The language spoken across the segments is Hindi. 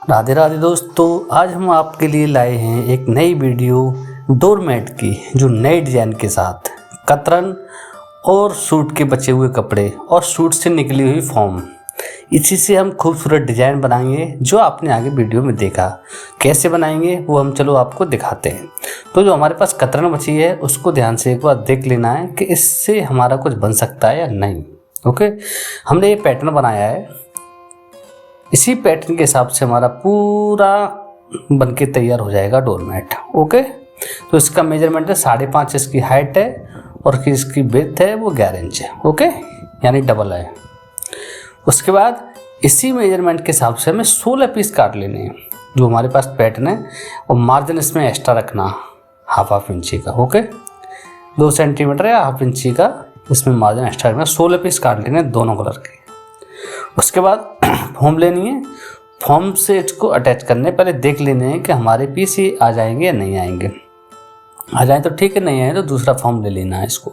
राधे राधे दोस्तों, आज हम आपके लिए लाए हैं एक नई वीडियो डोरमेट की, जो नए डिज़ाइन के साथ कतरन और सूट के बचे हुए कपड़े और सूट से निकली हुई फॉर्म, इसी से हम खूबसूरत डिज़ाइन बनाएंगे। जो आपने आगे वीडियो में देखा कैसे बनाएंगे वो हम चलो आपको दिखाते हैं। तो जो हमारे पास कतरन बची है उसको ध्यान से एक बार देख लेना है कि इससे हमारा कुछ बन सकता है या नहीं। ओके, हमने ये पैटर्न बनाया है, इसी पैटर्न के हिसाब से हमारा पूरा बनके तैयार हो जाएगा डोरमेट। ओके, तो इसका मेजरमेंट है 5.5 इसकी हाइट है और इसकी विड्थ है वो 11 इंच है। ओके, यानी डबल है। उसके बाद इसी मेजरमेंट के हिसाब से हमें 16 पीस काट लेने हैं। जो हमारे पास पैटर्न है और मार्जिन इसमें एक्स्ट्रा रखना हाफ इंची का। ओके, 2 सेंटीमीटर या हाफ इंची का इसमें मार्जिन एक्स्ट्रा रखना। 16 पीस काट लेने दोनों कलर के। उसके बाद फॉर्म लेनी है, फॉर्म से इसको अटैच करने पहले देख लेने हैं कि हमारे पीस ये आ जाएंगे या नहीं आएंगे। आ जाए तो ठीक है, नहीं आए तो दूसरा फॉर्म ले लेना है इसको,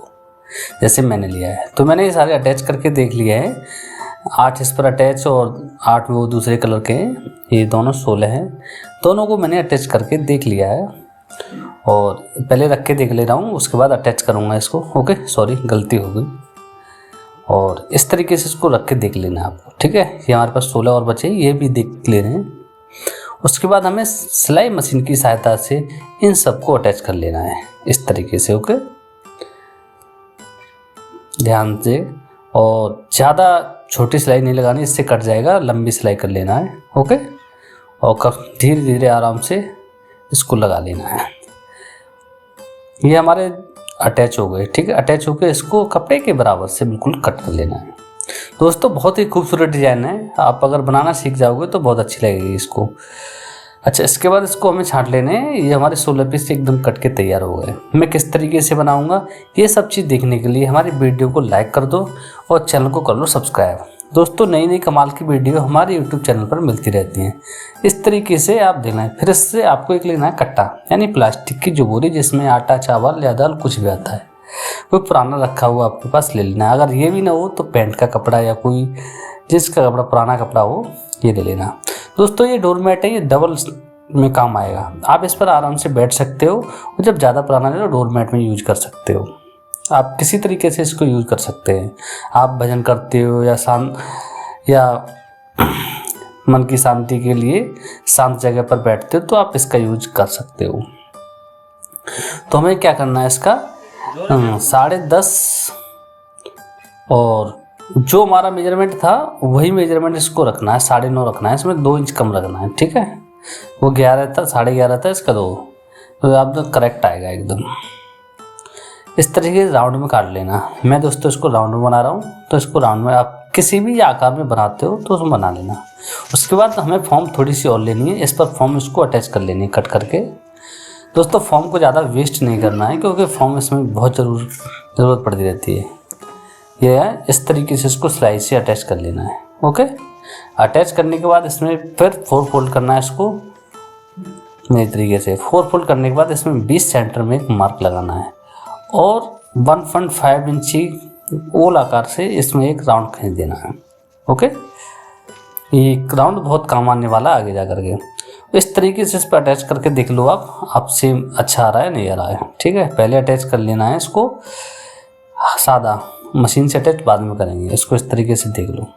जैसे मैंने लिया है। तो मैंने ये सारे अटैच करके देख लिया है, 8 इस पर अटैच और 8 वो दूसरे कलर के, ये दोनों 16 हैं। दोनों को मैंने अटैच करके देख लिया है और पहले रख के देख ले रहा हूँ, उसके बाद अटैच करूँगा इसको। ओके, सॉरी गलती हो गई। और इस तरीके से इसको रख के देख लेना है आपको, ठीक है। ये हमारे पास 16 और बचे, ये भी देख ले रहे हैं। उसके बाद हमें सिलाई मशीन की सहायता से इन सबको अटैच कर लेना है इस तरीके से। ओके, ध्यान से, और ज़्यादा छोटी सिलाई नहीं लगानी, इससे कट जाएगा, लंबी सिलाई कर लेना है। ओके, और धीरे धीरे आराम से इसको लगा लेना है। ये हमारे अटैच हो गए, ठीक है। अटैच होकर इसको कपड़े के बराबर से बिल्कुल कट कर लेना है। दोस्तों बहुत ही खूबसूरत डिज़ाइन है, आप अगर बनाना सीख जाओगे तो बहुत अच्छी लगेगी इसको। अच्छा, इसके बाद इसको हमें छांट लेने हैं। ये हमारे 16 पीस एकदम कट के तैयार हो गए। मैं किस तरीके से बनाऊंगा ये सब चीज़ देखने के लिए हमारी वीडियो को लाइक कर दो और चैनल को कर लो सब्सक्राइब। दोस्तों नई नई कमाल की वीडियो हमारे यूट्यूब चैनल पर मिलती रहती हैं, इस तरीके से आप देख लें। फिर इससे आपको एक लेना है कट्टा, यानी प्लास्टिक की जो बोरी जिसमें आटा चावल या दाल कुछ भी आता है, कोई पुराना रखा हुआ आपके पास ले लेना है। अगर ये भी ना हो तो पैंट का कपड़ा या कोई जिसका कपड़ा पुराना कपड़ा हो ये ले लेना। दोस्तों ये डोरमेट है, ये डबल में काम आएगा। आप इस पर आराम से बैठ सकते हो और जब ज़्यादा पुराना है तो डोरमेट में यूज कर सकते हो। आप किसी तरीके से इसको यूज कर सकते हैं। आप भजन करते हो या मन की शांति के लिए शांत जगह पर बैठते हो तो आप इसका यूज कर सकते हो। तो हमें क्या करना है, इसका 10.5 और जो हमारा मेजरमेंट था वही मेजरमेंट इसको रखना है, 9.5 रखना है, इसमें 2 इंच कम रखना है, ठीक है। वो 11 था, 11.5 था, इसका 2, तो आप तो करेक्ट आएगा एकदम। इस तरीके से राउंड में काट लेना। मैं दोस्तों इसको राउंड में बना रहा हूँ, तो इसको राउंड में आप किसी भी आकार में बनाते हो तो उसमें बना लेना। उसके बाद हमें फॉर्म थोड़ी सी और लेनी है, इस पर फॉर्म इसको अटैच कर लेनी है कट करके। दोस्तों फॉर्म को ज़्यादा वेस्ट नहीं करना है, क्योंकि फॉर्म इसमें बहुत ज़रूरत पड़ती रहती है। यह है, इस तरीके से इसको सिलाई से अटैच कर लेना है। ओके, अटैच करने के बाद इसमें फिर 4 फोल्ड करना है इसको मेरे तरीके से। 4 फोल्ड करने के बाद इसमें 20 सेंटर में एक मार्क लगाना है और 1.5 इंची गोल आकार से इसमें एक राउंड खींच देना है। ओके, ये राउंड बहुत काम आने वाला आगे जा करके। इस तरीके से इस पर अटैच करके देख लो आप से अच्छा आ रहा है नहीं आ रहा है, ठीक है। पहले अटैच कर लेना है इसको, सादा मशीन से अटैच बाद में करेंगे। इसको इस तरीके से देख लो।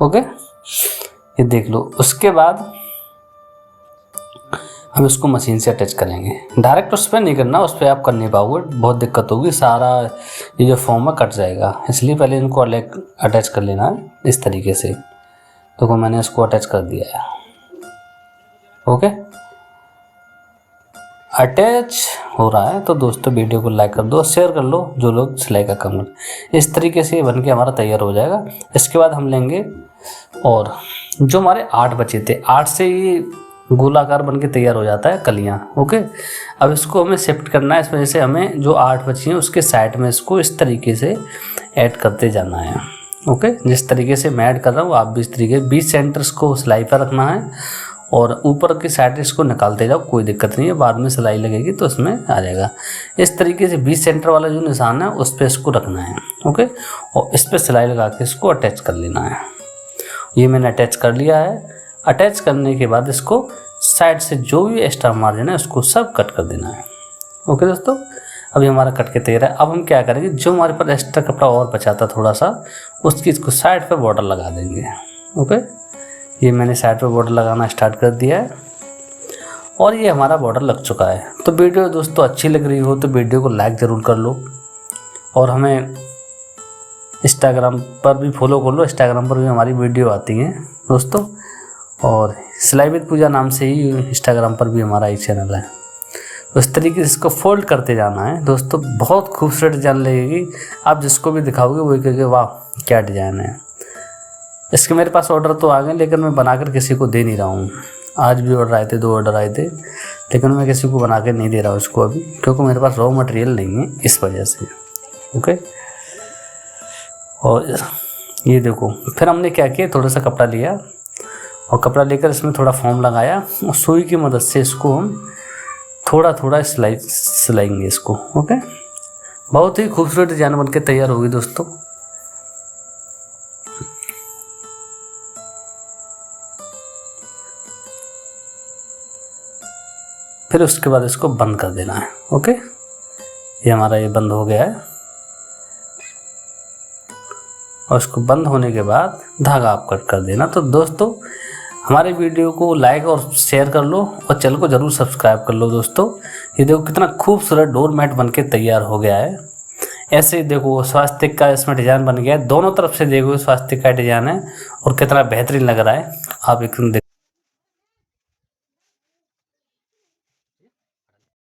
ओके, ये देख लो। उसके बाद हम इसको मशीन से अटैच करेंगे। डायरेक्ट उस पर नहीं करना, उस पर आप कर नहीं पाओगे, बहुत दिक्कत होगी, सारा ये जो फॉर्म है कट जाएगा। इसलिए पहले इनको अटैच कर लेना है इस तरीके से। तो मैंने इसको अटैच कर दिया है। ओके, अटैच हो रहा है तो दोस्तों वीडियो को लाइक कर दो, शेयर कर लो जो लोग सिलाई का काम करते। इस तरीके से बन के हमारा तैयार हो जाएगा। इसके बाद हम लेंगे और जो हमारे 8 बचे थे, 8 से ये गोलाकार बन के तैयार हो जाता है कलियाँ। ओके, अब इसको हमें शिफ्ट करना है। इस वजह से हमें जो 8 बची हैं उसके साइड में इसको इस तरीके से ऐड करते जाना है। ओके, जिस तरीके से मैं ऐड कर रहा हूँ आप भी इस तरीके 20 सेंटर्स को सिलाई पर रखना है और ऊपर की साइड इसको निकालते जाओ, कोई दिक्कत नहीं है, बाद में सिलाई लगेगी तो उसमें आ जाएगा। इस तरीके से 20 सेंटर वाला जो निशान है उस पर इसको रखना है। ओके, और इस पर सिलाई लगा के इसको अटैच कर लेना है। ये मैंने अटैच कर लिया है। अटैच करने के बाद इसको साइड से जो भी एक्स्ट्रा मार्जिन है उसको सब कट कर देना है। ओके दोस्तों, अभी हमारा कट के तैयार है। अब हम क्या करेंगे, जो हमारे पास एक्स्ट्रा कपड़ा और बचा था थोड़ा सा, उसकी इसको साइड पे बॉर्डर लगा देंगे। ओके, ये मैंने साइड पे बॉर्डर लगाना स्टार्ट कर दिया है और ये हमारा बॉर्डर लग चुका है। तो वीडियो दोस्तों अच्छी लग रही हो तो वीडियो को लाइक ज़रूर कर लो और हमें इंस्टाग्राम पर भी फॉलो कर लो। इंस्टाग्राम पर भी हमारी वीडियो आती है दोस्तों, और सिलाई विद पूजा नाम से ही इंस्टाग्राम पर भी हमारा एक चैनल है। तो इस तरीके से इसको फोल्ड करते जाना है दोस्तों, बहुत खूबसूरत डिजाइन लगेगी। आप जिसको भी दिखाओगे वो कहेंगे वाह क्या डिज़ाइन है। इसके मेरे पास ऑर्डर तो आ गए, लेकिन मैं बनाकर किसी को दे नहीं रहा हूँ। आज भी ऑर्डर आए थे, 2 ऑर्डर आए थे, लेकिन मैं किसी को बना के नहीं दे रहा हूँ इसको अभी, क्योंकि मेरे पास रॉ मटेरियल नहीं है इस वजह से। ओके, और ये देखो फिर हमने क्या किया, थोड़ा सा कपड़ा लिया और कपड़ा लेकर इसमें थोड़ा फोम लगाया और सुई की मदद से इसको हम थोड़ा थोड़ा सिलाएंगे इसको। ओके, बहुत ही खूबसूरत डिजाइन बनके तैयार होगी दोस्तों। फिर उसके बाद इसको बंद कर देना है। ओके, ये हमारा ये बंद हो गया है और इसको बंद होने के बाद धागा आप कट कर देना। तो दोस्तों हमारे वीडियो को लाइक और शेयर कर लो और चैनल को ज़रूर सब्सक्राइब कर लो दोस्तों। ये देखो कितना खूबसूरत डोर मैट बन के तैयार हो गया है। ऐसे ही देखो स्वास्तिक का इसमें डिज़ाइन बन गया है, दोनों तरफ से देखो स्वास्तिक का डिज़ाइन है और कितना बेहतरीन लग रहा है। आप एक